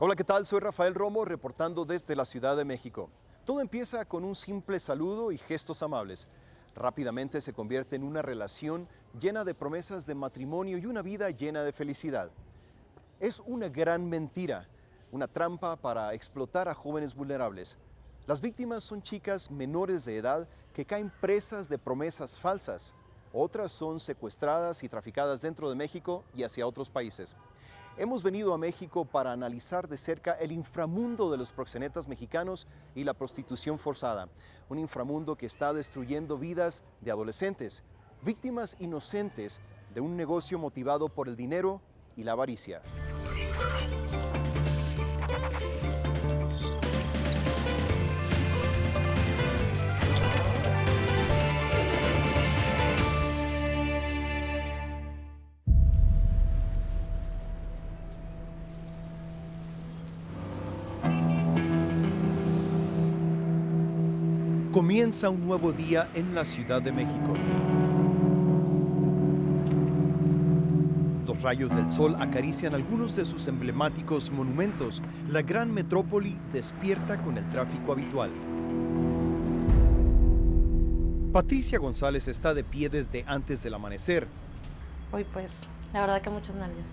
Hola, ¿qué tal? Soy Rafael Romo, reportando desde la Ciudad de México. Todo empieza con un simple saludo y gestos amables. Rápidamente se convierte en una relación llena de promesas de matrimonio y una vida llena de felicidad. Es una gran mentira, una trampa para explotar a jóvenes vulnerables. Las víctimas son chicas menores de edad que caen presas de promesas falsas. Otras son secuestradas y traficadas dentro de México y hacia otros países. Hemos venido a México para analizar de cerca el inframundo de los proxenetas mexicanos y la prostitución forzada. Un inframundo que está destruyendo vidas de adolescentes, víctimas inocentes de un negocio motivado por el dinero y la avaricia. Comienza un nuevo día en la Ciudad de México. Los rayos del sol acarician algunos de sus emblemáticos monumentos. La gran metrópoli despierta con el tráfico habitual. Patricia González está de pie desde antes del amanecer. Uy, pues, la verdad que muchos nervios.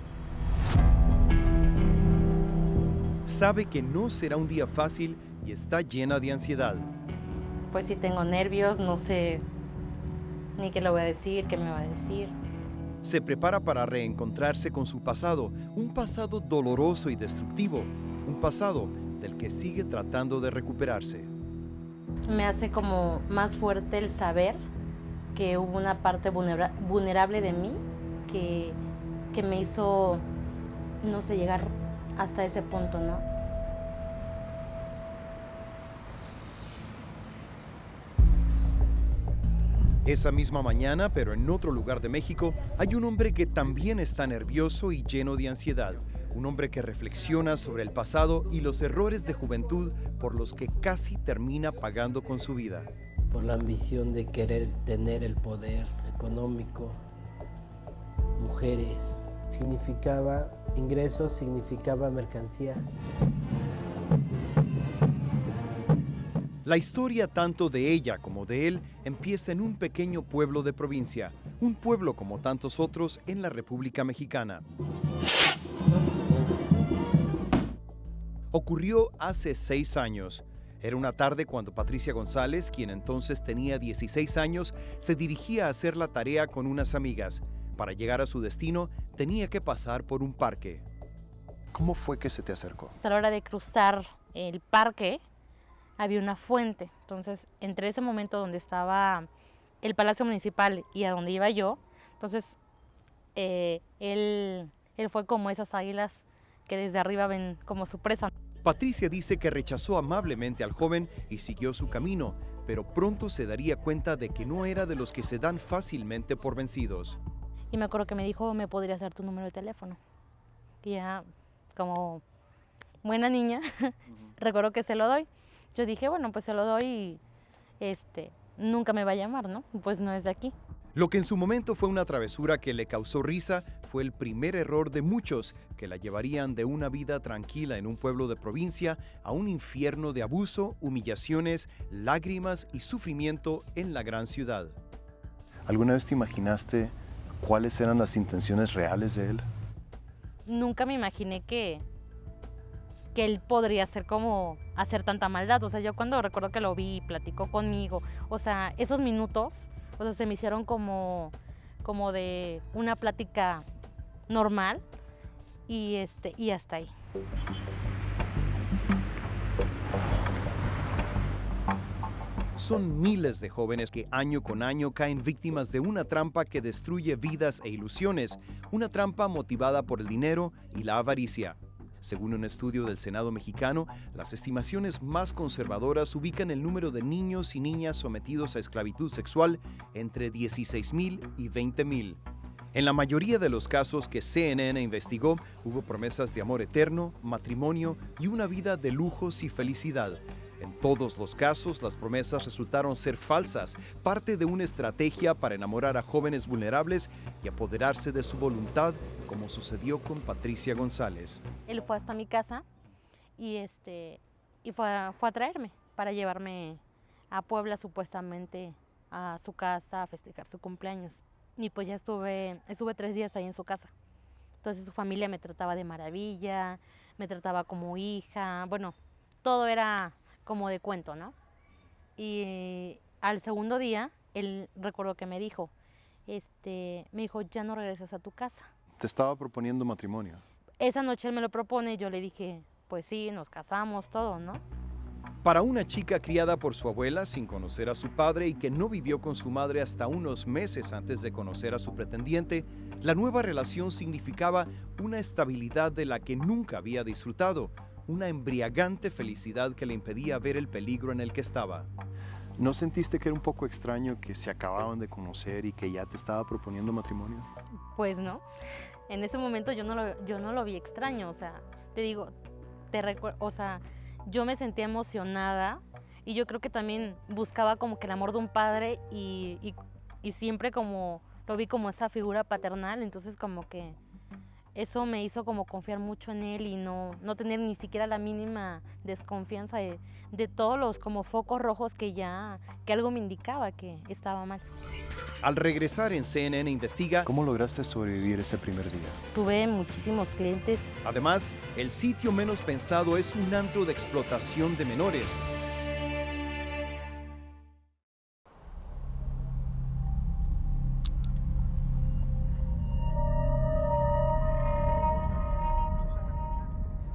Sabe que no será un día fácil y está llena de ansiedad. Pues sí tengo nervios, no sé ni qué le voy a decir, qué me va a decir. Se prepara para reencontrarse con su pasado, un pasado doloroso y destructivo, un pasado del que sigue tratando de recuperarse. Me hace como más fuerte el saber que hubo una parte vulnerable de mí que me hizo, no sé, llegar hasta ese punto, ¿no? Esa misma mañana, pero en otro lugar de México, hay un hombre que también está nervioso y lleno de ansiedad. Un hombre que reflexiona sobre el pasado y los errores de juventud por los que casi termina pagando con su vida. Por la ambición de querer tener el poder económico, mujeres, significaba ingresos, significaba mercancía. La historia tanto de ella como de él empieza en un pequeño pueblo de provincia, un pueblo como tantos otros en la República Mexicana. Ocurrió hace 6 años. Era una tarde cuando Patricia González, quien entonces tenía 16 años, se dirigía a hacer la tarea con unas amigas. Para llegar a su destino, tenía que pasar por un parque. ¿Cómo fue que se te acercó? A la hora de cruzar el parque, había una fuente. Entonces, entre ese momento donde estaba el Palacio Municipal y a donde iba yo, entonces él fue como esas águilas que desde arriba ven como su presa. Patricia dice que rechazó amablemente al joven y siguió su camino, pero pronto se daría cuenta de que no era de los que se dan fácilmente por vencidos. Y me acuerdo que me dijo, ¿me podrías dar tu número de teléfono? Y ya, como buena niña, recuerdo que se lo doy. Yo dije, bueno, pues se lo doy y nunca me va a llamar, ¿no? Pues no es de aquí. Lo que en su momento fue una travesura que le causó risa fue el primer error de muchos que la llevarían de una vida tranquila en un pueblo de provincia a un infierno de abuso, humillaciones, lágrimas y sufrimiento en la gran ciudad. ¿Alguna vez te imaginaste cuáles eran las intenciones reales de él? Nunca me imaginé que él podría hacer tanta maldad. O sea, yo cuando recuerdo que lo vi, platicó conmigo, o sea, esos minutos, o sea, se me hicieron como de una plática normal y hasta ahí. Son miles de jóvenes que año con año caen víctimas de una trampa que destruye vidas e ilusiones, una trampa motivada por el dinero y la avaricia. Según un estudio del Senado mexicano, las estimaciones más conservadoras ubican el número de niños y niñas sometidos a esclavitud sexual entre 16,000 y 20,000. En la mayoría de los casos que CNN investigó, hubo promesas de amor eterno, matrimonio y una vida de lujos y felicidad. En todos los casos, las promesas resultaron ser falsas, parte de una estrategia para enamorar a jóvenes vulnerables y apoderarse de su voluntad, como sucedió con Patricia González. Él fue hasta mi casa y fue a traerme para llevarme a Puebla supuestamente a su casa a festejar su cumpleaños. Y pues ya estuve 3 días ahí en su casa. Entonces su familia me trataba de maravilla, me trataba como hija, bueno, todo era como de cuento, ¿no? Y al segundo día, él recuerdo que me dijo, ya no regresas a tu casa. Te estaba proponiendo matrimonio. Esa noche él me lo propone y yo le dije, pues sí, nos casamos, todo, ¿no? Para una chica criada por su abuela sin conocer a su padre y que no vivió con su madre hasta unos meses antes de conocer a su pretendiente, la nueva relación significaba una estabilidad de la que nunca había disfrutado, una embriagante felicidad que le impedía ver el peligro en el que estaba. ¿No sentiste que era un poco extraño que se acababan de conocer y que ya te estaba proponiendo matrimonio? Pues no, en ese momento yo no lo vi extraño, o sea, te digo, o sea, yo me sentía emocionada y yo creo que también buscaba como que el amor de un padre y siempre como lo vi como esa figura paternal, entonces como que eso me hizo como confiar mucho en él y no tener ni siquiera la mínima desconfianza de todos los como focos rojos que algo me indicaba que estaba mal. Al regresar en CNN Investiga, ¿cómo lograste sobrevivir ese primer día? Tuve muchísimos clientes. Además, el sitio menos pensado es un antro de explotación de menores.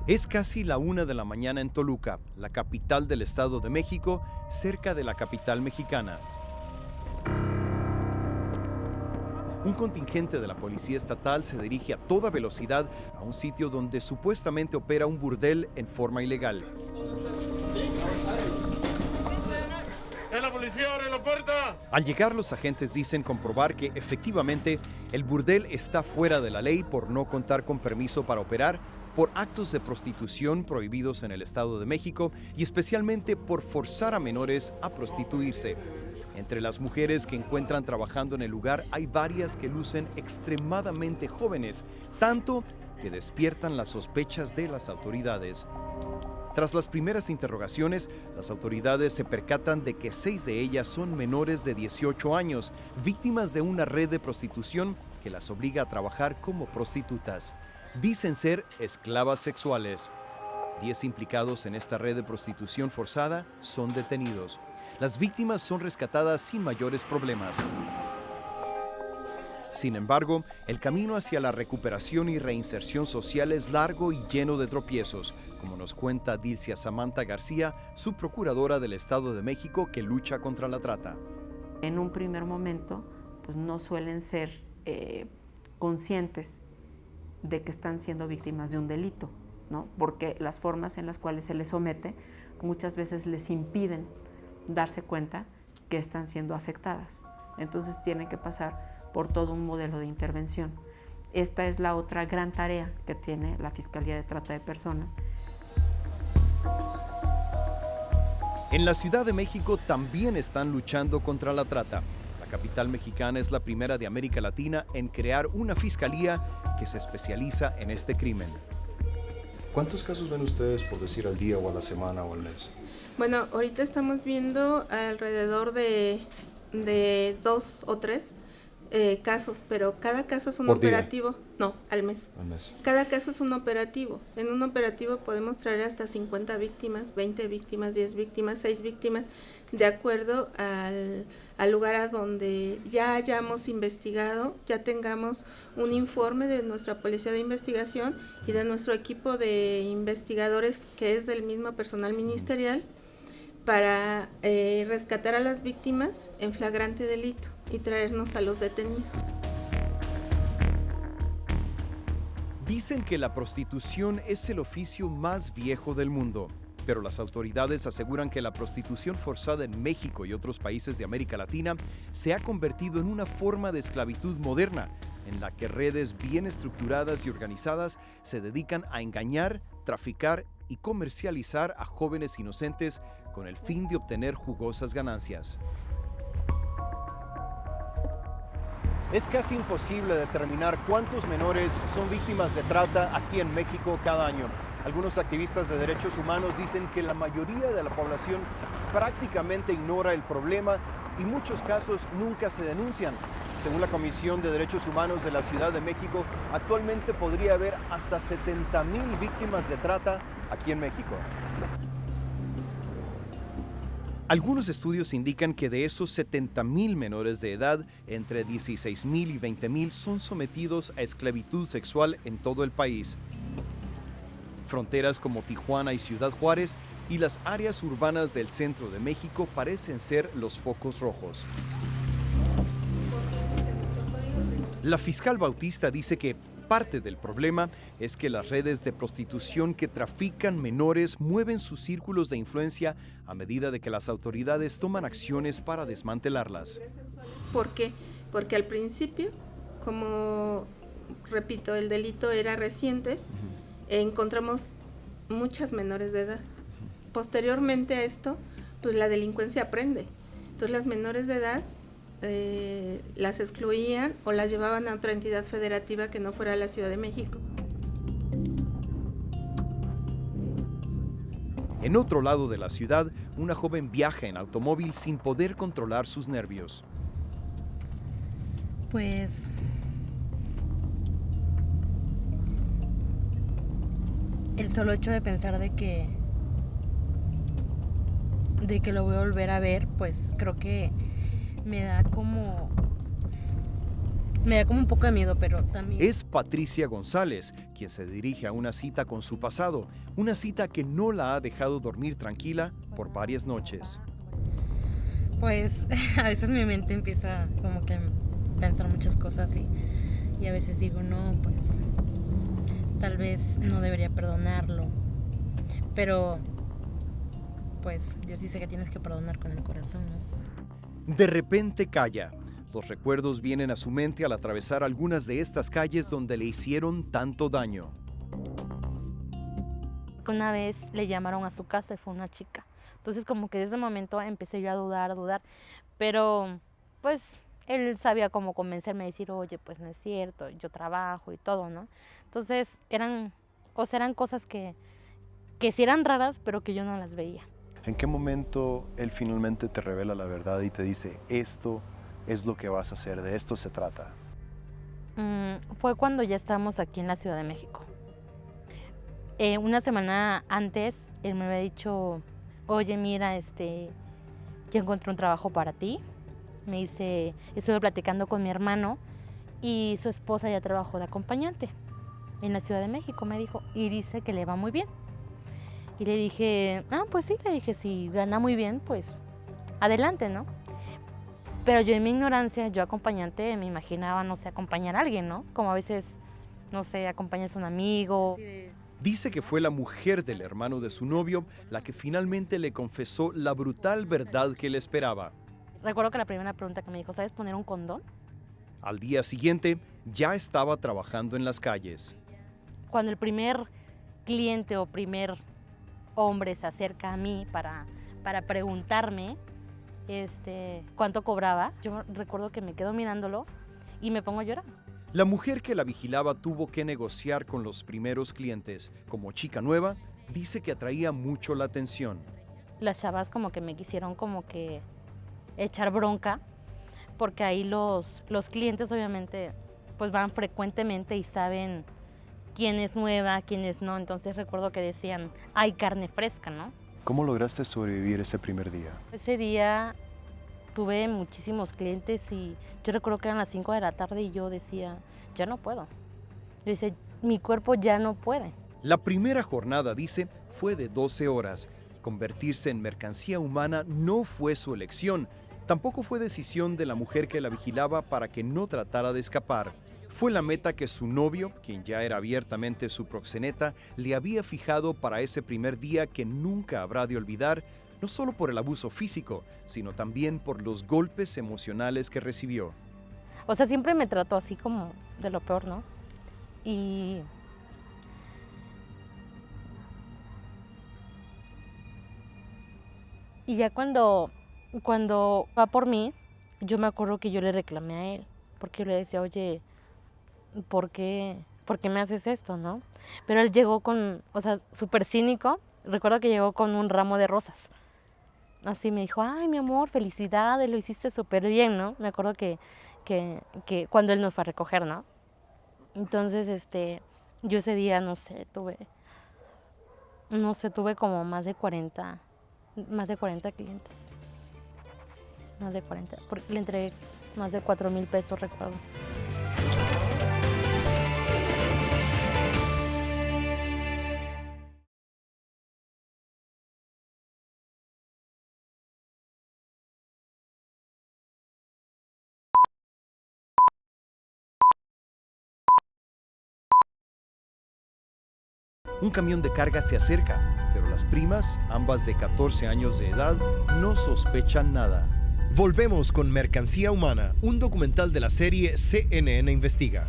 Es casi la 1 de la mañana en Toluca, la capital del Estado de México, cerca de la capital mexicana. Un contingente de la Policía Estatal se dirige a toda velocidad a un sitio donde supuestamente opera un burdel en forma ilegal. ¡Es la policía, abre la puerta! Al llegar, los agentes dicen comprobar que efectivamente el burdel está fuera de la ley por no contar con permiso para operar, por actos de prostitución prohibidos en el Estado de México y especialmente por forzar a menores a prostituirse. Entre las mujeres que encuentran trabajando en el lugar hay varias que lucen extremadamente jóvenes, tanto que despiertan las sospechas de las autoridades. Tras las primeras interrogaciones, las autoridades se percatan de que 6 de ellas son menores de 18 años, víctimas de una red de prostitución que las obliga a trabajar como prostitutas. Dicen ser esclavas sexuales. 10 implicados en esta red de prostitución forzada son detenidos. Las víctimas son rescatadas sin mayores problemas. Sin embargo, el camino hacia la recuperación y reinserción social es largo y lleno de tropiezos, como nos cuenta Dilcia Samantha García, subprocuradora del Estado de México que lucha contra la trata. En un primer momento, pues no suelen ser conscientes de que están siendo víctimas de un delito, ¿no? Porque las formas en las cuales se les somete muchas veces les impiden darse cuenta que están siendo afectadas. Entonces tienen que pasar por todo un modelo de intervención. Esta es la otra gran tarea que tiene la Fiscalía de Trata de Personas. En la Ciudad de México también están luchando contra la trata. La capital mexicana es la primera de América Latina en crear una fiscalía que se especializa en este crimen. ¿Cuántos casos ven ustedes, por decir, al día o a la semana o al mes? Bueno, ahorita estamos viendo alrededor de 2 o 3 casos, pero cada caso es un operativo. No, al mes. Al mes. Cada caso es un operativo. En un operativo podemos traer hasta 50 víctimas, 20 víctimas, 10 víctimas, 6 víctimas, de acuerdo al lugar a donde ya hayamos investigado, ya tengamos un informe de nuestra Policía de Investigación y de nuestro equipo de investigadores, que es del mismo personal ministerial, para rescatar a las víctimas en flagrante delito y traernos a los detenidos. Dicen que la prostitución es el oficio más viejo del mundo, pero las autoridades aseguran que la prostitución forzada en México y otros países de América Latina se ha convertido en una forma de esclavitud moderna, en la que redes bien estructuradas y organizadas se dedican a engañar, traficar y comercializar a jóvenes inocentes con el fin de obtener jugosas ganancias. Es casi imposible determinar cuántos menores son víctimas de trata aquí en México cada año. Algunos activistas de derechos humanos dicen que la mayoría de la población prácticamente ignora el problema y muchos casos nunca se denuncian. Según la Comisión de Derechos Humanos de la Ciudad de México, actualmente podría haber hasta 70,000 víctimas de trata aquí en México. Algunos estudios indican que de esos 70,000 menores de edad, entre 16,000 y 20,000 son sometidos a esclavitud sexual en todo el país. Fronteras como Tijuana y Ciudad Juárez y las áreas urbanas del centro de México parecen ser los focos rojos. La fiscal Bautista dice que parte del problema es que las redes de prostitución que trafican menores mueven sus círculos de influencia a medida de que las autoridades toman acciones para desmantelarlas. ¿Por qué? Porque al principio, como repito, el delito era reciente, encontramos muchas menores de edad. Posteriormente a esto, pues la delincuencia aprende. Entonces las menores de edad las excluían o las llevaban a otra entidad federativa que no fuera la Ciudad de México. En otro lado de la ciudad, una joven viaja en automóvil sin poder controlar sus nervios. Pues el solo hecho de pensar de que lo voy a volver a ver, pues creo que me da como un poco de miedo, pero también... Es Patricia González, quien se dirige a una cita con su pasado, una cita que no la ha dejado dormir tranquila por varias noches. Pues a veces mi mente empieza como que a pensar muchas cosas y a veces digo, no, pues tal vez no debería perdonarlo, pero pues Dios dice que tienes que perdonar con el corazón, ¿no? De repente calla. Los recuerdos vienen a su mente al atravesar algunas de estas calles donde le hicieron tanto daño. Una vez le llamaron a su casa y fue una chica. Entonces como que desde ese momento empecé yo a dudar, pero pues él sabía cómo convencerme a decir, oye, pues no es cierto, yo trabajo y todo, ¿no? Entonces eran cosas que sí eran raras, pero que yo no las veía. ¿En qué momento él finalmente te revela la verdad y te dice, esto es lo que vas a hacer, de esto se trata? Fue cuando ya estábamos aquí en la Ciudad de México. Una semana antes, él me había dicho, oye, mira, ya encontré un trabajo para ti. Me dice, estuve platicando con mi hermano y su esposa ya trabajó de acompañante en la Ciudad de México, me dijo, y dice que le va muy bien. Y le dije, pues sí, si gana muy bien, pues adelante, ¿no? Pero yo en mi ignorancia, yo acompañante, me imaginaba, no sé, acompañar a alguien, ¿no? Como a veces, no sé, acompañas a un amigo. Dice que fue la mujer del hermano de su novio la que finalmente le confesó la brutal verdad que le esperaba. Recuerdo que la primera pregunta que me dijo, ¿sabes poner un condón? Al día siguiente, ya estaba trabajando en las calles. Cuando el primer cliente o primer hombre se acerca a mí para preguntarme cuánto cobraba, yo recuerdo que me quedo mirándolo y me pongo a llorar. La mujer que la vigilaba tuvo que negociar con los primeros clientes. Como chica nueva, dice que atraía mucho la atención. Las chavas como que me quisieron como que echar bronca, porque ahí los clientes obviamente pues van frecuentemente y saben quién es nueva, quién es no. Entonces recuerdo que decían, hay carne fresca, ¿no? ¿Cómo lograste sobrevivir ese primer día? Ese día tuve muchísimos clientes y yo recuerdo que eran las 5 de la tarde y yo decía, ya no puedo. Yo decía, mi cuerpo ya no puede. La primera jornada, dice, fue de 12 horas. Convertirse en mercancía humana no fue su elección. Tampoco fue decisión de la mujer que la vigilaba para que no tratara de escapar. Fue la meta que su novio, quien ya era abiertamente su proxeneta, le había fijado para ese primer día que nunca habrá de olvidar, no solo por el abuso físico, sino también por los golpes emocionales que recibió. O sea, siempre me trató así como de lo peor, ¿no? Y ya cuando va por mí, yo me acuerdo que yo le reclamé a él, porque yo le decía, oye, ¿por qué ¿por qué me haces esto, no? Pero él llegó con, o sea, súper cínico. Recuerdo que llegó con un ramo de rosas. Así me dijo, ay, mi amor, felicidades, lo hiciste súper bien, ¿no? Me acuerdo que cuando él nos fue a recoger, ¿no? Entonces, yo ese día, no sé, tuve como más de 40 clientes. Más de 40, porque le entregué más de 4,000 pesos, recuerdo. Un camión de carga se acerca, pero las primas, ambas de 14 años de edad, no sospechan nada. Volvemos con Mercancía Humana, un documental de la serie CNN Investiga.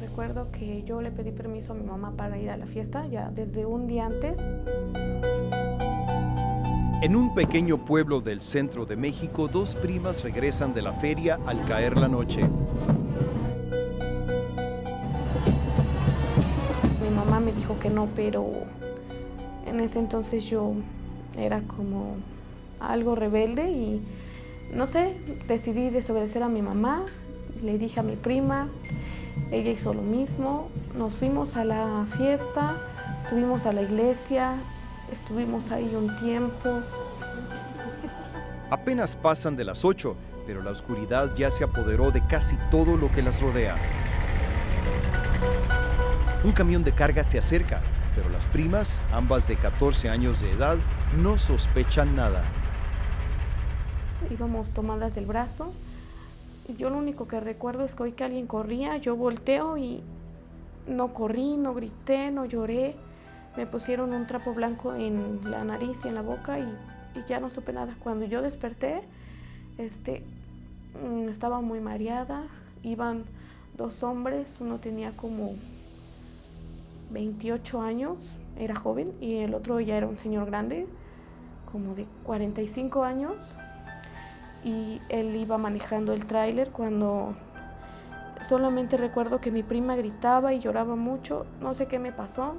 Recuerdo que yo le pedí permiso a mi mamá para ir a la fiesta ya desde un día antes. En un pequeño pueblo del centro de México, dos primas regresan de la feria al caer la noche. Mi mamá me dijo que no, pero en ese entonces yo era como algo rebelde y no sé, decidí desobedecer a mi mamá, le dije a mi prima, ella hizo lo mismo, nos fuimos a la fiesta, subimos a la iglesia, estuvimos ahí un tiempo. Apenas pasan de las 8, pero la oscuridad ya se apoderó de casi todo lo que las rodea. Un camión de carga se acerca, pero las primas, ambas de 14 años de edad, no sospechan nada. Íbamos tomadas del brazo. Yo lo único que recuerdo es que oí que alguien corría, yo volteo y no corrí, no grité, no lloré. Me pusieron un trapo blanco en la nariz y en la boca y ya no supe nada. Cuando yo desperté, estaba muy mareada. Iban dos hombres, uno tenía como 28 años, era joven, y el otro ya era un señor grande, como de 45 años. Y él iba manejando el tráiler cuando solamente recuerdo que mi prima gritaba y lloraba mucho, no sé qué me pasó.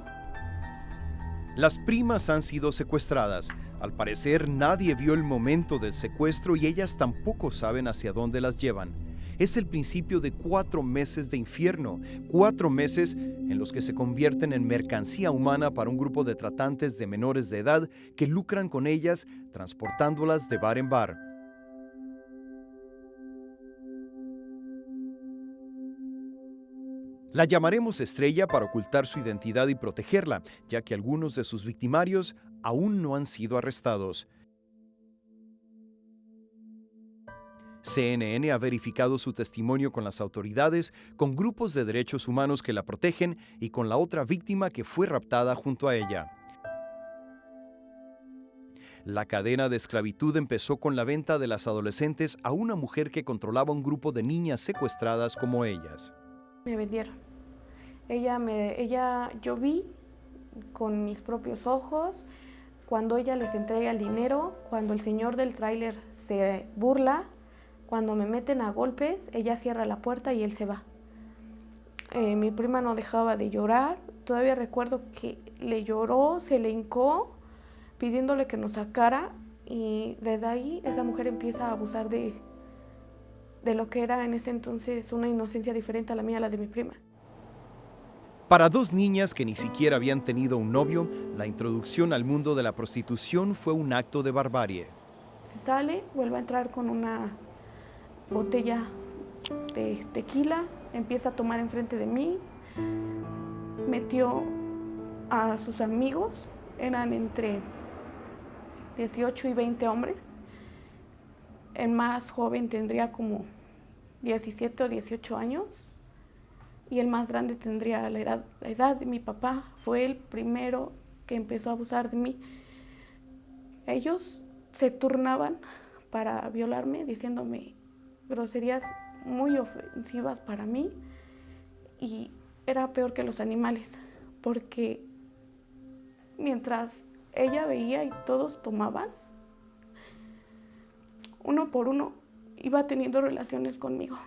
Las primas han sido secuestradas. Al parecer nadie vio el momento del secuestro y ellas tampoco saben hacia dónde las llevan. Es el principio de 4 meses de infierno, 4 meses en los que se convierten en mercancía humana para un grupo de tratantes de menores de edad que lucran con ellas transportándolas de bar en bar. La llamaremos Estrella para ocultar su identidad y protegerla, ya que algunos de sus victimarios aún no han sido arrestados. CNN ha verificado su testimonio con las autoridades, con grupos de derechos humanos que la protegen y con la otra víctima que fue raptada junto a ella. La cadena de esclavitud empezó con la venta de las adolescentes a una mujer que controlaba un grupo de niñas secuestradas como ellas. Me vendieron. Yo vi con mis propios ojos cuando ella les entrega el dinero, cuando el señor del tráiler se burla, cuando me meten a golpes, ella cierra la puerta y él se va. Mi prima no dejaba de llorar, todavía recuerdo que le lloró, se le hincó, pidiéndole que nos sacara, y desde ahí esa mujer empieza a abusar de lo que era en ese entonces una inocencia diferente a la mía, a la de mi prima. Para dos niñas que ni siquiera habían tenido un novio, la introducción al mundo de la prostitución fue un acto de barbarie. Se sale, vuelve a entrar con una botella de tequila, empieza a tomar enfrente de mí, metió a sus amigos, eran entre 18 y 20 hombres. El más joven tendría como 17 o 18 años y el más grande tendría la edad de mi papá. Fue el primero que empezó a abusar de mí. Ellos se turnaban para violarme, diciéndome groserías muy ofensivas para mí, y era peor que los animales, porque mientras ella veía y todos tomaban, uno por uno iba teniendo relaciones conmigo.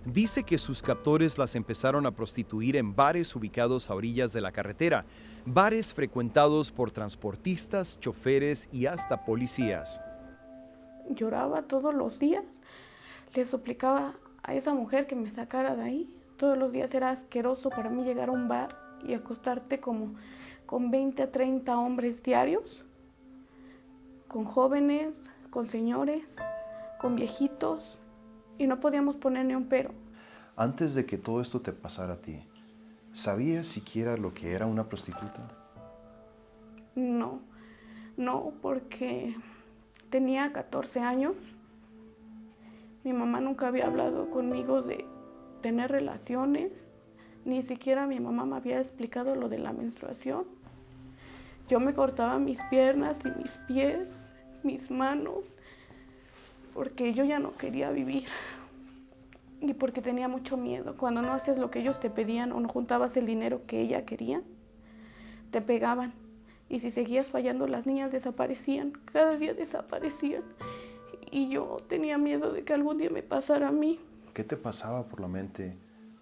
Dice que sus captores las empezaron a prostituir en bares ubicados a orillas de la carretera, bares frecuentados por transportistas, choferes y hasta policías. Lloraba todos los días, le suplicaba a esa mujer que me sacara de ahí. Todos los días era asqueroso para mí llegar a un bar y acostarte como con 20 a 30 hombres diarios, con jóvenes, con señores, con viejitos, y no podíamos poner ni un pero. Antes de que todo esto te pasara a ti, ¿sabías siquiera lo que era una prostituta? No, porque tenía 14 años. Mi mamá nunca había hablado conmigo de tener relaciones, ni siquiera mi mamá me había explicado lo de la menstruación. Yo me cortaba mis piernas y mis pies, mis manos, porque yo ya no quería vivir y porque tenía mucho miedo. Cuando no hacías lo que ellos te pedían o no juntabas el dinero que ella quería, te pegaban. Y si seguías fallando, las niñas desaparecían, cada día desaparecían. Y yo tenía miedo de que algún día me pasara a mí. ¿Qué te pasaba por la mente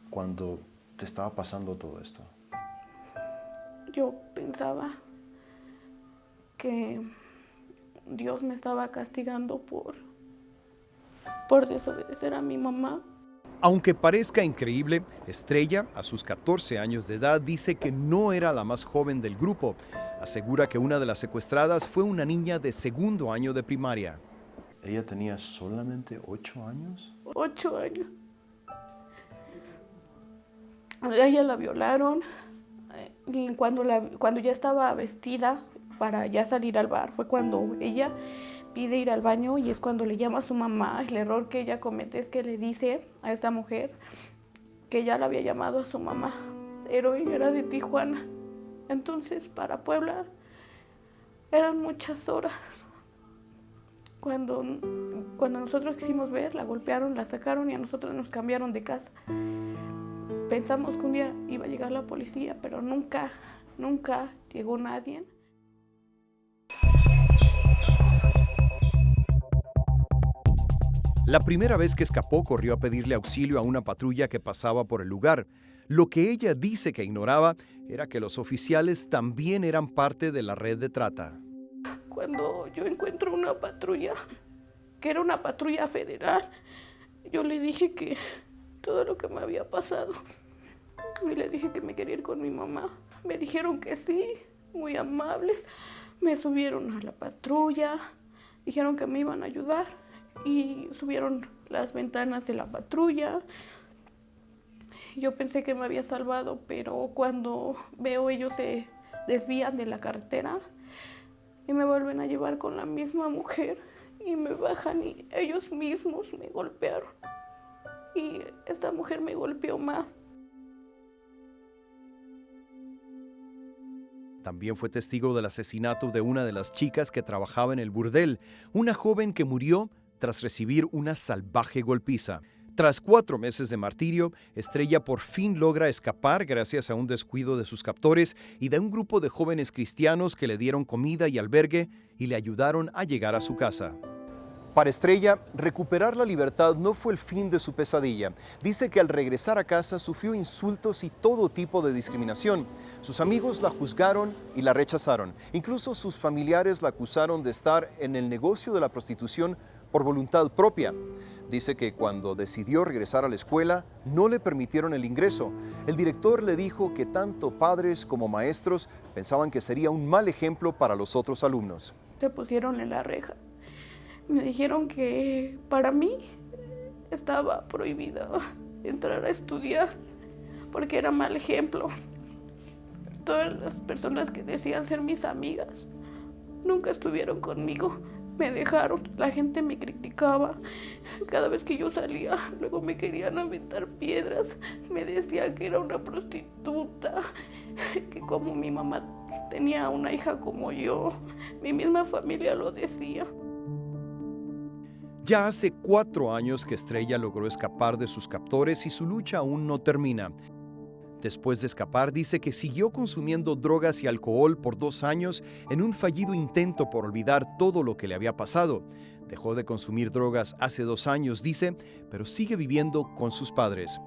cuando te estaba pasando todo esto? Yo pensaba que Dios me estaba castigando por desobedecer a mi mamá. Aunque parezca increíble, Estrella, a sus 14 años de edad, dice que no era la más joven del grupo. Asegura que una de las secuestradas fue una niña de segundo año de primaria. ¿Ella tenía solamente 8 años? 8 años. A ella la violaron. Y cuando ya estaba vestida para ya salir al bar, fue cuando ella pide ir al baño y es cuando le llama a su mamá. El error que ella comete es que le dice a esta mujer que ya la había llamado a su mamá, pero ella era de Tijuana. Entonces, para Puebla eran muchas horas. Cuando nosotros quisimos ver, la golpearon, la sacaron y a nosotros nos cambiaron de casa. Pensamos que un día iba a llegar la policía, pero nunca llegó nadie. La primera vez que escapó corrió a pedirle auxilio a una patrulla que pasaba por el lugar. Lo que ella dice que ignoraba era que los oficiales también eran parte de la red de trata. Cuando yo encuentro una patrulla, que era una patrulla federal, yo le dije que todo lo que me había pasado, y le dije que me quería ir con mi mamá. Me dijeron que sí, muy amables. Me subieron a la patrulla, dijeron que me iban a ayudar y subieron las ventanas de la patrulla. Yo pensé que me había salvado, pero cuando veo ellos se desvían de la carretera y me vuelven a llevar con la misma mujer y me bajan y ellos mismos me golpearon. Y esta mujer me golpeó más. También fue testigo del asesinato de una de las chicas que trabajaba en el burdel, una joven que murió tras recibir una salvaje golpiza. Tras 4 meses de martirio, Estrella por fin logra escapar gracias a un descuido de sus captores y de un grupo de jóvenes cristianos que le dieron comida y albergue y le ayudaron a llegar a su casa. Para Estrella, recuperar la libertad no fue el fin de su pesadilla. Dice que al regresar a casa sufrió insultos y todo tipo de discriminación. Sus amigos la juzgaron y la rechazaron. Incluso sus familiares la acusaron de estar en el negocio de la prostitución por voluntad propia. Dice que cuando decidió regresar a la escuela, no le permitieron el ingreso. El director le dijo que tanto padres como maestros pensaban que sería un mal ejemplo para los otros alumnos. Se pusieron en la reja. Me dijeron que para mí estaba prohibido entrar a estudiar porque era mal ejemplo. Todas las personas que decían ser mis amigas nunca estuvieron conmigo. Me dejaron, la gente me criticaba. Cada vez que yo salía, luego me querían aventar piedras. Me decían que era una prostituta, que como mi mamá tenía una hija como yo, mi misma familia lo decía. Ya hace 4 años que Estrella logró escapar de sus captores y su lucha aún no termina. Después de escapar, dice que siguió consumiendo drogas y alcohol por 2 años en un fallido intento por olvidar todo lo que le había pasado. Dejó de consumir drogas hace 2 años, dice, pero sigue viviendo con sus padres.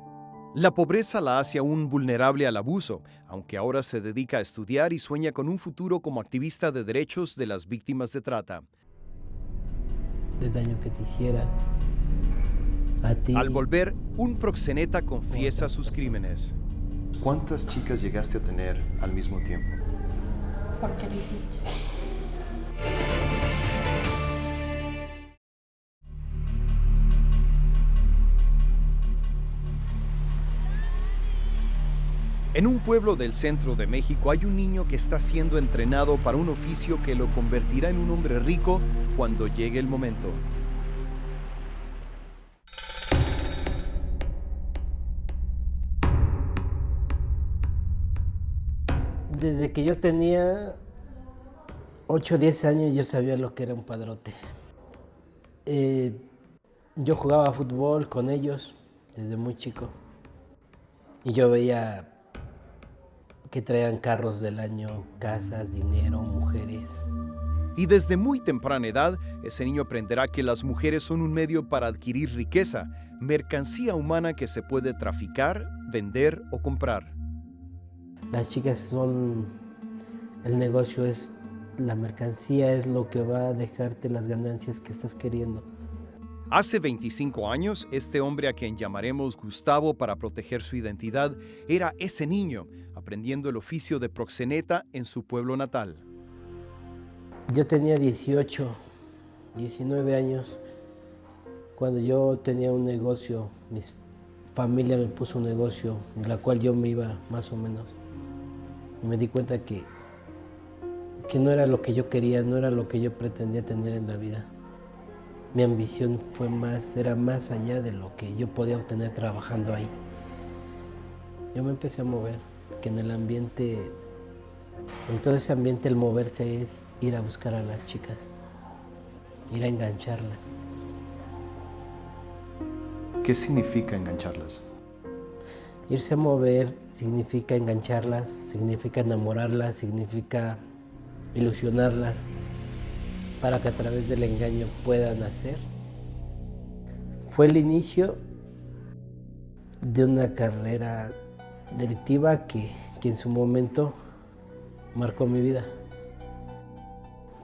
La pobreza la hace aún vulnerable al abuso, aunque ahora se dedica a estudiar y sueña con un futuro como activista de derechos de las víctimas de trata. Del daño que te hicieran a ti. Al volver, un proxeneta confiesa sus crímenes. ¿Cuántas chicas llegaste a tener al mismo tiempo? ¿Por qué lo hiciste? En un pueblo del centro de México hay un niño que está siendo entrenado para un oficio que lo convertirá en un hombre rico cuando llegue el momento. Desde que yo tenía 8 o 10 años yo sabía lo que era un padrote. Yo jugaba fútbol con ellos desde muy chico y yo veía que traían carros del año, casas, dinero, mujeres. Y desde muy temprana edad, ese niño aprenderá que las mujeres son un medio para adquirir riqueza, mercancía humana que se puede traficar, vender o comprar. Las chicas son, el negocio es, la mercancía es lo que va a dejarte las ganancias que estás queriendo. Hace 25 años, este hombre a quien llamaremos Gustavo para proteger su identidad, era ese niño, aprendiendo el oficio de proxeneta en su pueblo natal. Yo tenía 18, 19 años, cuando yo tenía un negocio, mi familia me puso un negocio, en la cual yo me iba más o menos. Y me di cuenta que no era lo que yo quería, no era lo que yo pretendía tener en la vida. Mi ambición era más allá de lo que yo podía obtener trabajando ahí. Yo me empecé a mover, que en el ambiente, en todo ese ambiente el moverse es ir a buscar a las chicas, ir a engancharlas. ¿Qué significa engancharlas? Irse a mover significa engancharlas, significa enamorarlas, significa ilusionarlas para que a través del engaño puedan hacer. Fue el inicio de una carrera delictiva que en su momento marcó mi vida.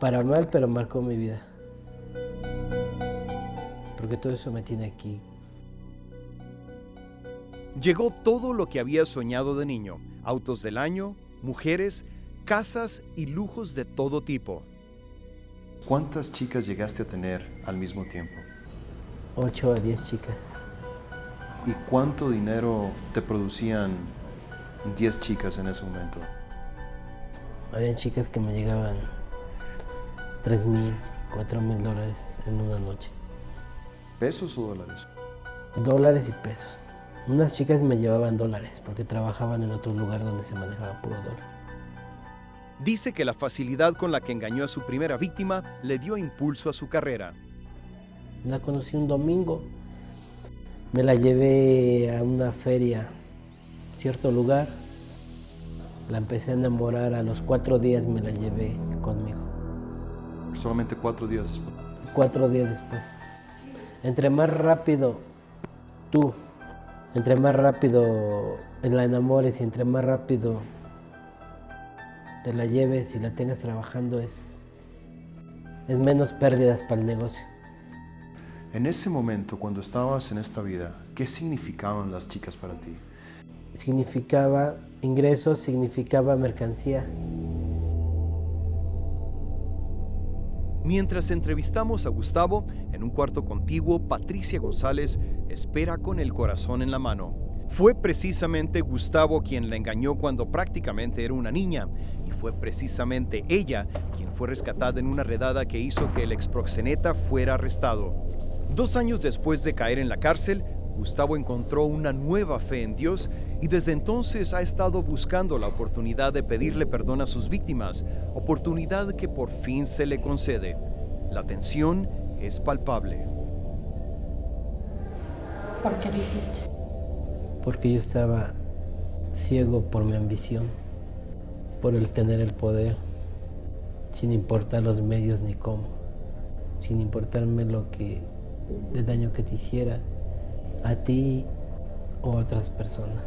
Para mal, pero marcó mi vida. Porque todo eso me tiene aquí. Llegó todo lo que había soñado de niño: autos del año, mujeres, casas y lujos de todo tipo. ¿Cuántas chicas llegaste a tener al mismo tiempo? 8 a 10 chicas. ¿Y cuánto dinero te producían 10 chicas en ese momento? Habían chicas que me llegaban $3,000, $4,000 en una noche. ¿Pesos o dólares? Dólares y pesos. Unas chicas me llevaban dólares porque trabajaban en otro lugar donde se manejaba puro dólar. Dice que la facilidad con la que engañó a su primera víctima le dio impulso a su carrera. La conocí un domingo. Me la llevé a una feria, cierto lugar. La empecé a enamorar, a los 4 días me la llevé conmigo. Solamente 4 días después. 4 días después. Entre más rápido la enamores y entre más rápido te la lleves y la tengas trabajando, es menos pérdidas para el negocio. En ese momento, cuando estabas en esta vida, ¿qué significaban las chicas para ti? Significaba ingresos, significaba mercancía. Mientras entrevistamos a Gustavo, en un cuarto contiguo, Patricia González espera con el corazón en la mano. Fue precisamente Gustavo quien la engañó cuando prácticamente era una niña, y fue precisamente ella quien fue rescatada en una redada que hizo que el exproxeneta fuera arrestado. 2 años después de caer en la cárcel, Gustavo encontró una nueva fe en Dios y desde entonces ha estado buscando la oportunidad de pedirle perdón a sus víctimas, oportunidad que por fin se le concede. La tensión es palpable. ¿Por qué lo hiciste? Porque yo estaba ciego por mi ambición, por el tener el poder, sin importar los medios ni cómo, sin importarme el daño que te hiciera a ti o a otras personas.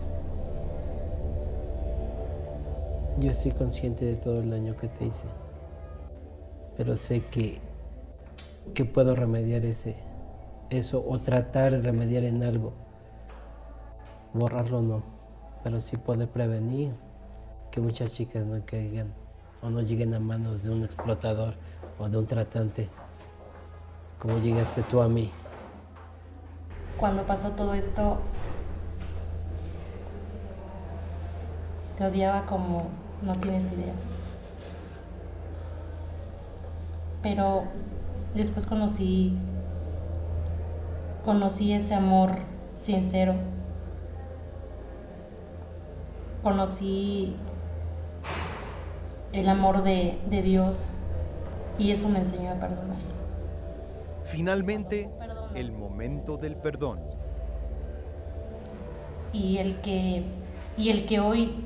Yo estoy consciente de todo el daño que te hice, pero sé que puedo remediar eso o tratar de remediar en algo. Borrarlo no, pero sí poder prevenir que muchas chicas no caigan o no lleguen a manos de un explotador o de un tratante, como llegaste tú a mí. Cuando pasó todo esto, te odiaba como no tienes idea. Pero después conocí ese amor sincero. Conocí el amor de Dios y eso me enseñó a perdonar. Finalmente, el momento del perdón. Y el que hoy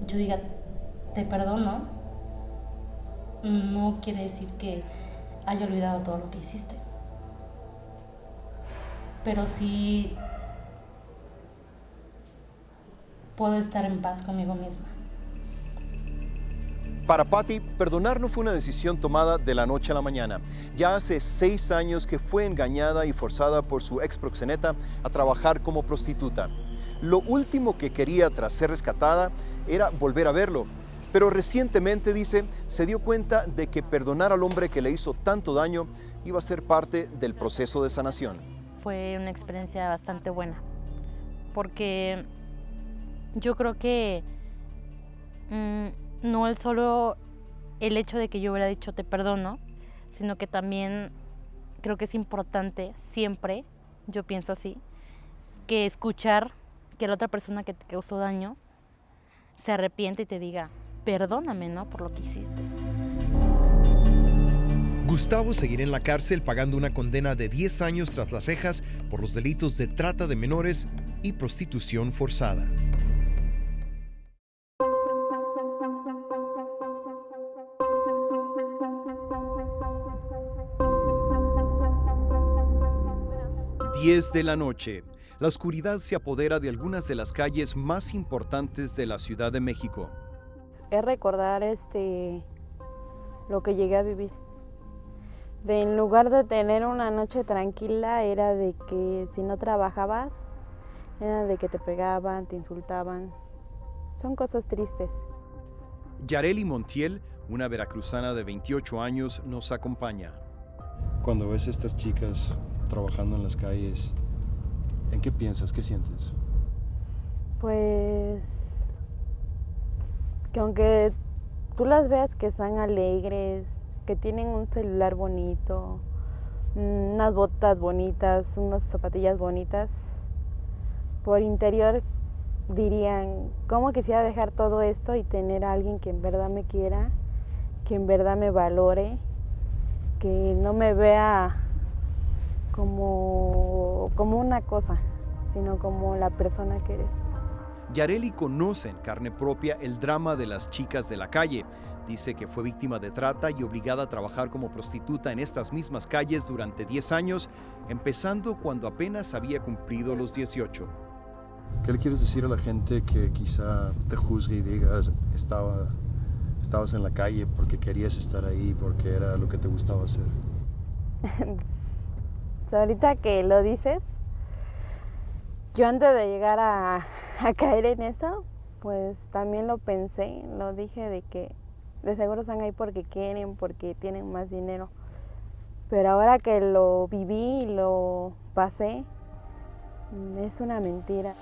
yo diga, te perdono, no quiere decir que haya olvidado todo lo que hiciste. Pero sí puedo estar en paz conmigo misma. Para Patti, perdonar no fue una decisión tomada de la noche a la mañana. Ya hace 6 años que fue engañada y forzada por su ex proxeneta a trabajar como prostituta. Lo último que quería tras ser rescatada era volver a verlo. Pero recientemente, dice, se dio cuenta de que perdonar al hombre que le hizo tanto daño iba a ser parte del proceso de sanación. Fue una experiencia bastante buena, porque yo creo que no es solo el hecho de que yo hubiera dicho te perdono, sino que también creo que es importante siempre, yo pienso así, que escuchar que la otra persona que te causó daño se arrepiente y te diga perdóname, ¿no?, por lo que hiciste. Gustavo seguirá en la cárcel pagando una condena de 10 años tras las rejas por los delitos de trata de menores y prostitución forzada. Diez de la noche. La oscuridad se apodera de algunas de las calles más importantes de la Ciudad de México. Es recordar lo que llegué a vivir. En lugar de tener una noche tranquila, era de que si no trabajabas, era de que te pegaban, te insultaban. Son cosas tristes. Yareli Montiel, una veracruzana de 28 años, nos acompaña. Cuando ves a estas chicas trabajando en las calles, ¿en qué piensas? ¿Qué sientes? Pues que aunque tú las veas que están alegres, que tienen un celular bonito, unas botas bonitas, unas zapatillas bonitas, por interior dirían, ¿cómo quisiera dejar todo esto y tener a alguien que en verdad me quiera, que en verdad me valore, que no me vea como una cosa, sino como la persona que eres? Yareli conoce en carne propia el drama de las chicas de la calle. Dice que fue víctima de trata y obligada a trabajar como prostituta en estas mismas calles durante 10 años, empezando cuando apenas había cumplido los 18. ¿Qué le quieres decir a la gente que quizá te juzgue y digas estabas en la calle porque querías estar ahí, porque era lo que te gustaba hacer? Ahorita que lo dices, yo antes de llegar a caer en eso, pues también lo pensé, lo dije de que de seguro están ahí porque quieren, porque tienen más dinero. Pero ahora que lo viví y lo pasé, es una mentira.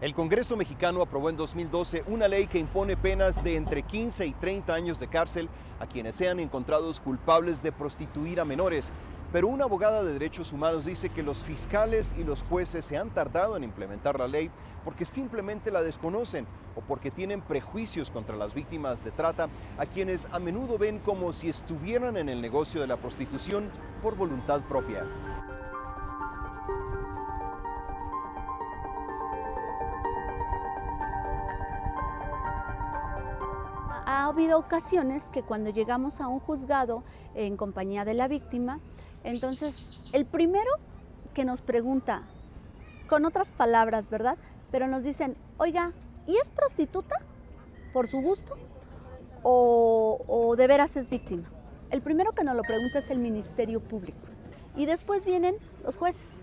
El Congreso mexicano aprobó en 2012 una ley que impone penas de entre 15 y 30 años de cárcel a quienes sean encontrados culpables de prostituir a menores. Pero una abogada de derechos humanos dice que los fiscales y los jueces se han tardado en implementar la ley porque simplemente la desconocen o porque tienen prejuicios contra las víctimas de trata, a quienes a menudo ven como si estuvieran en el negocio de la prostitución por voluntad propia. Ha habido ocasiones que cuando llegamos a un juzgado en compañía de la víctima, entonces el primero que nos pregunta, con otras palabras, ¿verdad? Pero nos dicen, oiga, ¿y es prostituta por su gusto o de veras es víctima? El primero que nos lo pregunta es el Ministerio Público y después vienen los jueces.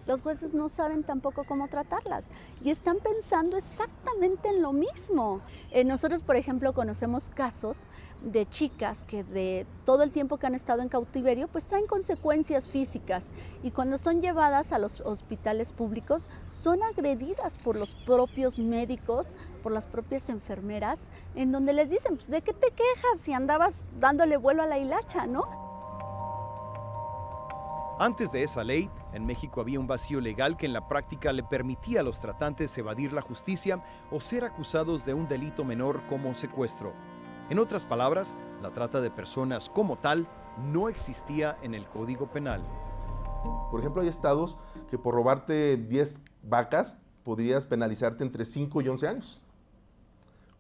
Los jueces no saben tampoco cómo tratarlas y están pensando exactamente en lo mismo. Nosotros, por ejemplo, conocemos casos de chicas que de todo el tiempo que han estado en cautiverio, pues traen consecuencias físicas y cuando son llevadas a los hospitales públicos son agredidas por los propios médicos, por las propias enfermeras, en donde les dicen, pues, ¿de qué te quejas si andabas dándole vuelo a la hilacha, no? Antes de esa ley, en México había un vacío legal que en la práctica le permitía a los tratantes evadir la justicia o ser acusados de un delito menor como secuestro. En otras palabras, la trata de personas como tal no existía en el Código Penal. Por ejemplo, hay estados que por robarte 10 vacas podrías penalizarte entre 5 y 11 años.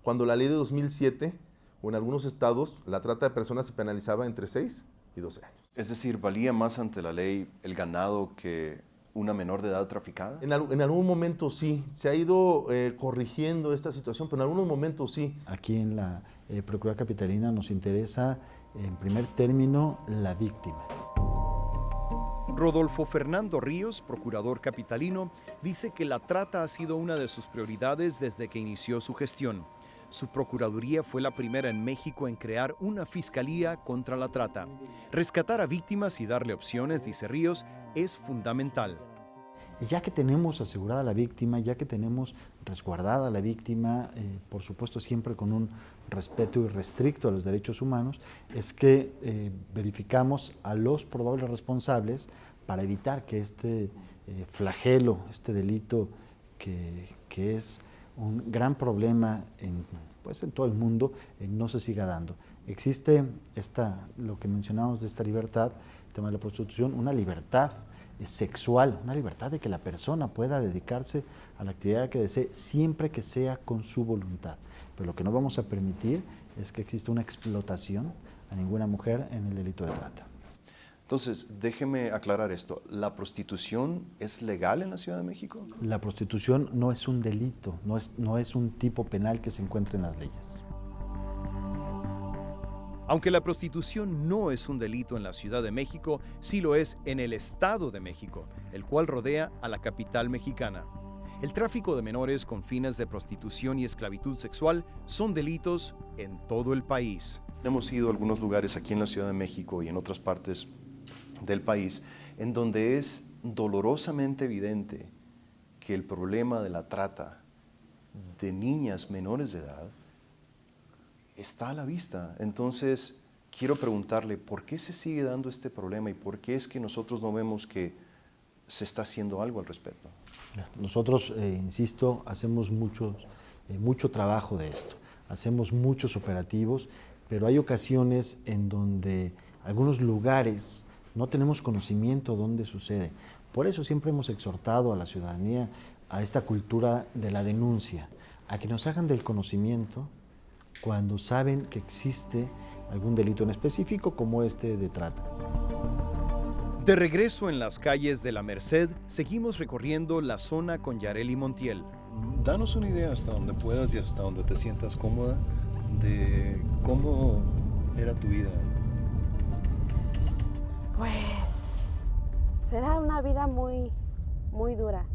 Cuando la ley de 2007, o en algunos estados, la trata de personas se penalizaba entre 6 y 12 años. Es decir, ¿valía más ante la ley el ganado que una menor de edad traficada? En algún momento sí, se ha ido corrigiendo esta situación, pero en algunos momentos sí. Aquí en la Procuraduría Capitalina nos interesa, en primer término, la víctima. Rodolfo Fernando Ríos, procurador capitalino, dice que la trata ha sido una de sus prioridades desde que inició su gestión. Su procuraduría fue la primera en México en crear una fiscalía contra la trata. Rescatar a víctimas y darle opciones, dice Ríos, es fundamental. Y ya que tenemos asegurada a la víctima, ya que tenemos resguardada a la víctima, por supuesto siempre con un respeto irrestricto a los derechos humanos, es que verificamos a los probables responsables para evitar que este flagelo, este delito que es un gran problema en todo el mundo, no se siga dando. Existe lo que mencionamos de esta libertad, el tema de la prostitución, una libertad sexual, una libertad de que la persona pueda dedicarse a la actividad que desee siempre que sea con su voluntad. Pero lo que no vamos a permitir es que exista una explotación a ninguna mujer en el delito de trata. Entonces, déjeme aclarar esto. ¿La prostitución es legal en la Ciudad de México? La prostitución no es un delito, no es un tipo penal que se encuentre en las leyes. Aunque la prostitución no es un delito en la Ciudad de México, sí lo es en el Estado de México, el cual rodea a la capital mexicana. El tráfico de menores con fines de prostitución y esclavitud sexual son delitos en todo el país. Hemos ido a algunos lugares aquí en la Ciudad de México y en otras partes del país en donde es dolorosamente evidente que el problema de la trata de niñas menores de edad está a la vista. Entonces, quiero preguntarle, ¿por qué se sigue dando este problema y por qué es que nosotros no vemos que se está haciendo algo al respecto? Nosotros, insisto, hacemos mucho trabajo de esto, hacemos muchos operativos, pero hay ocasiones en donde algunos lugares no tenemos conocimiento de dónde sucede. Por eso siempre hemos exhortado a la ciudadanía a esta cultura de la denuncia, a que nos hagan del conocimiento cuando saben que existe algún delito en específico como este de trata. De regreso en las calles de La Merced, seguimos recorriendo la zona con Yareli Montiel. Danos una idea hasta donde puedas y hasta donde te sientas cómoda de cómo era tu vida. Pues será una vida muy dura.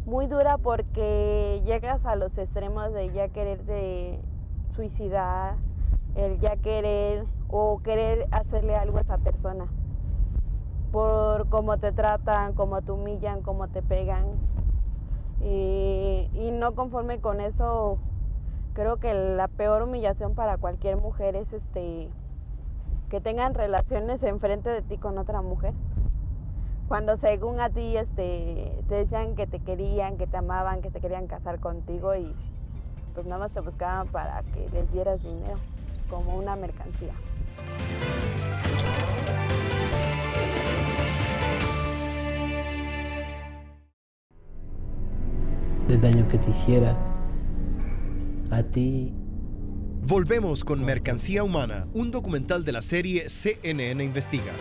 Muy dura porque llegas a los extremos de ya quererte suicidar, el ya querer o querer hacerle algo a esa persona. Por cómo te tratan, cómo te humillan, cómo te pegan. Y no conforme con eso, creo que la peor humillación para cualquier mujer es que tengan relaciones enfrente de ti con otra mujer. Cuando según a ti te decían que te querían, que te amaban, que se querían casar contigo y pues nada más te buscaban para que les dieras dinero, como una mercancía. Del daño que te hiciera a ti. Volvemos con Mercancía Humana, un documental de la serie CNN Investiga.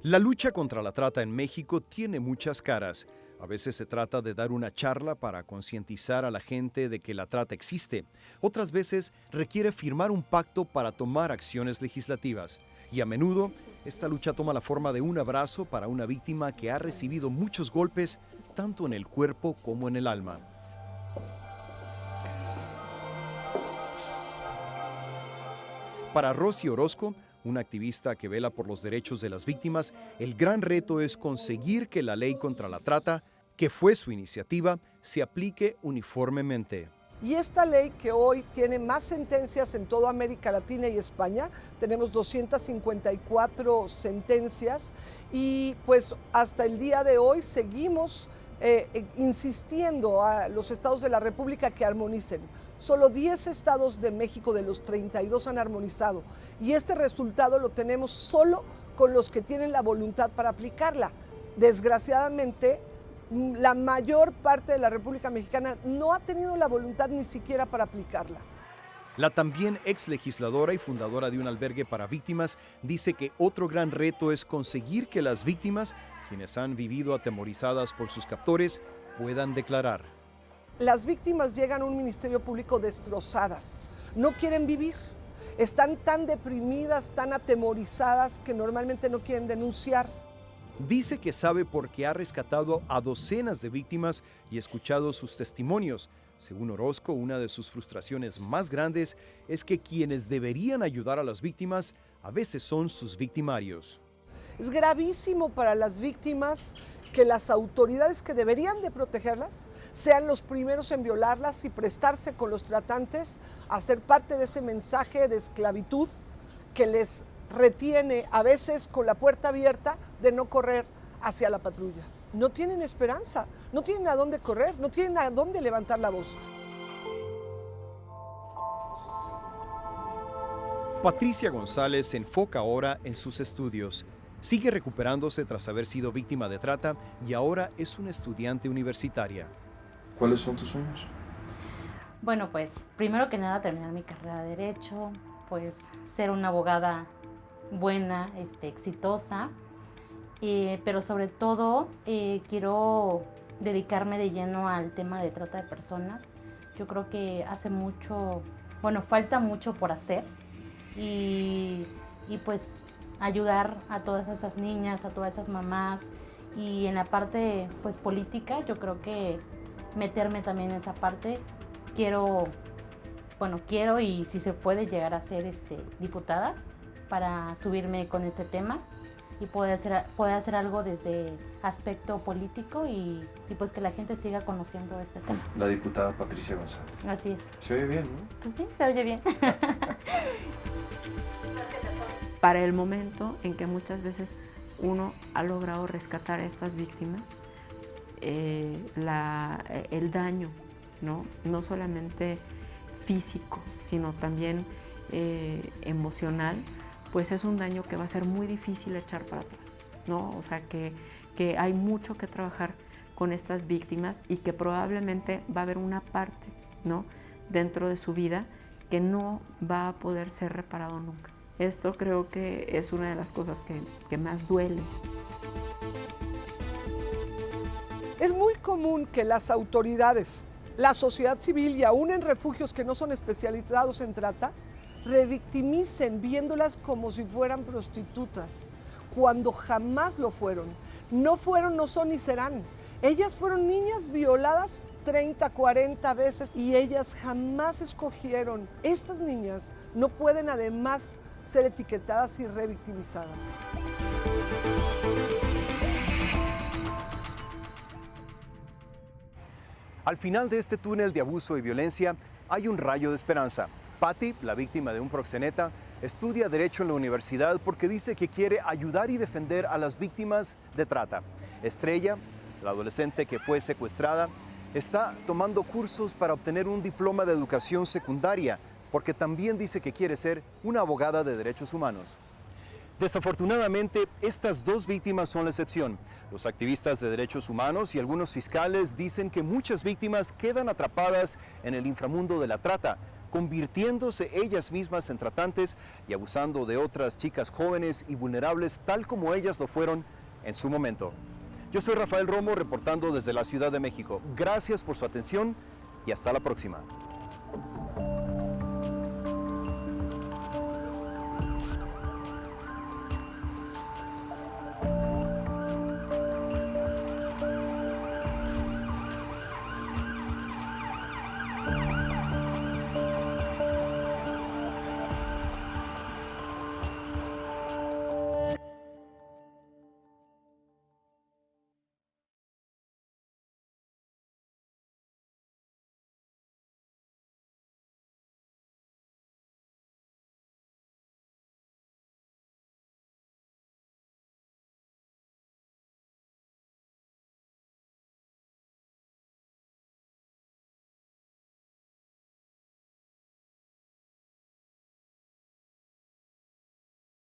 La lucha contra la trata en México tiene muchas caras. A veces se trata de dar una charla para concientizar a la gente de que la trata existe. Otras veces requiere firmar un pacto para tomar acciones legislativas. Y a menudo, esta lucha toma la forma de un abrazo para una víctima que ha recibido muchos golpes, tanto en el cuerpo como en el alma. Para Rosy Orozco, una activista que vela por los derechos de las víctimas, el gran reto es conseguir que la ley contra la trata, que fue su iniciativa, se aplique uniformemente. Y esta ley, que hoy tiene más sentencias en toda América Latina y España, tenemos 254 sentencias y pues hasta el día de hoy seguimos insistiendo a los estados de la República que armonicen. Solo 10 estados de México de los 32 han armonizado y este resultado lo tenemos solo con los que tienen la voluntad para aplicarla. Desgraciadamente, la mayor parte de la República Mexicana no ha tenido la voluntad ni siquiera para aplicarla. La también ex legisladora y fundadora de un albergue para víctimas dice que otro gran reto es conseguir que las víctimas, quienes han vivido atemorizadas por sus captores, puedan declarar. Las víctimas llegan a un ministerio público destrozadas, no quieren vivir, están tan deprimidas, tan atemorizadas que normalmente no quieren denunciar. Dice que sabe porque ha rescatado a docenas de víctimas y escuchado sus testimonios. Según Orozco, una de sus frustraciones más grandes es que quienes deberían ayudar a las víctimas a veces son sus victimarios. Es gravísimo para las víctimas que las autoridades que deberían de protegerlas sean los primeros en violarlas y prestarse con los tratantes a ser parte de ese mensaje de esclavitud que les retiene a veces con la puerta abierta de no correr hacia la patrulla. No tienen esperanza, no tienen a dónde correr, no tienen a dónde levantar la voz. Patricia González se enfoca ahora en sus estudios. Sigue recuperándose tras haber sido víctima de trata y ahora es una estudiante universitaria. ¿Cuáles son tus sueños? Bueno, pues primero que nada terminar mi carrera de Derecho, pues ser una abogada buena, exitosa, pero sobre todo quiero dedicarme de lleno al tema de trata de personas. Yo creo que hace mucho, falta mucho por hacer y pues ayudar a todas esas niñas, a todas esas mamás, y en la parte pues política yo creo que meterme también en esa parte. Quiero y si se puede llegar a ser diputada para subirme con este tema y poder hacer algo desde aspecto político y pues que la gente siga conociendo este tema. La diputada Patricia González. Así es. Se oye bien, ¿no? Pues sí, se oye bien. Para el momento en que muchas veces uno ha logrado rescatar a estas víctimas, el daño, no solamente físico, sino también emocional, pues es un daño que va a ser muy difícil echar para atrás, ¿no? O sea, que hay mucho que trabajar con estas víctimas y que probablemente va a haber una parte, ¿no?, dentro de su vida que no va a poder ser reparado nunca. Esto creo que es una de las cosas que más duele. Es muy común que las autoridades, la sociedad civil y aún en refugios que no son especializados en trata, revictimicen viéndolas como si fueran prostitutas, cuando jamás lo fueron. No fueron, no son ni serán. Ellas fueron niñas violadas 30, 40 veces y ellas jamás escogieron. Estas niñas no pueden además ser etiquetadas y revictimizadas. Al final de este túnel de abuso y violencia hay un rayo de esperanza. Patty, la víctima de un proxeneta, estudia Derecho en la universidad porque dice que quiere ayudar y defender a las víctimas de trata. Estrella, la adolescente que fue secuestrada, está tomando cursos para obtener un diploma de educación secundaria porque también dice que quiere ser una abogada de derechos humanos. Desafortunadamente, estas dos víctimas son la excepción. Los activistas de derechos humanos y algunos fiscales dicen que muchas víctimas quedan atrapadas en el inframundo de la trata, convirtiéndose ellas mismas en tratantes y abusando de otras chicas jóvenes y vulnerables tal como ellas lo fueron en su momento. Yo soy Rafael Romo reportando desde la Ciudad de México. Gracias por su atención y hasta la próxima.